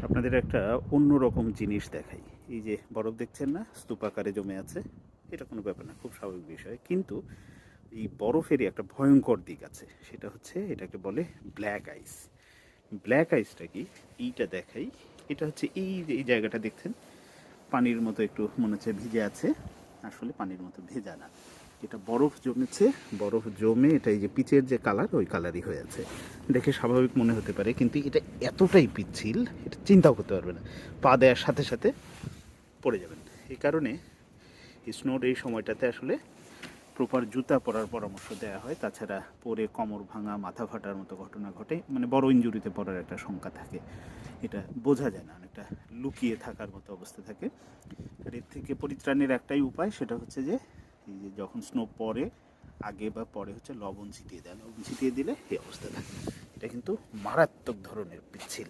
আপনাদের একটা অন্যরকম জিনিস দেখাই। এই যে বরফ দেখছেন না, স্তূপাকারে জমে আছে। এটা কোনো ব্যাপার না, খুব স্বাভাবিক বিষয়। কিন্তু এই বরফেরই একটা ভয়ঙ্কর দিক আছে, সেটা হচ্ছে এটাকে বলে ব্ল্যাক আইস। ব্ল্যাক আইসটা কি, এইটা দেখাই। এটা হচ্ছে এই যে এই জায়গাটা দেখছেন, পানির মতো একটু মনে হচ্ছে ভিজে আছে, আসলে পানির মতো ভেজা না, এটা বরফ জমেছে। বরফ জমে এটা এই যে পিচের যে কালার, ওই কালারই হয়ে আছে। দেখে স্বাভাবিক মনে হতে পারে, কিন্তু এটা এতটাই পিচ্ছিল, এটা চিন্তাও করতে পারবে না। পা দেওয়ার সাথে সাথে পড়ে যাবেন। এই কারণে স্নোর এই সময়টাতে আসলে প্রপার জুতা পরার পরামর্শ দেওয়া হয়। তাছাড়া পরে কোমর ভাঙা, মাথা ফাটার মতো ঘটনা ঘটে, মানে বড় ইনজুরিতে পড়ার একটা শঙ্কা থাকে। এটা বোঝা যায় না, অনেকটা লুকিয়ে থাকার মতো অবস্থা থাকে। আর এর থেকে পরিত্রাণের একটাই উপায়, সেটা হচ্ছে যে এই যে যখন স্নো পরে, আগে বা পরে হচ্ছে লবণ ছিটিয়ে দেয়। লবণ ছিটিয়ে দিলে এই অবস্থা থাকে। এটা কিন্তু মারাত্মক ধরনের পিচ্ছিল।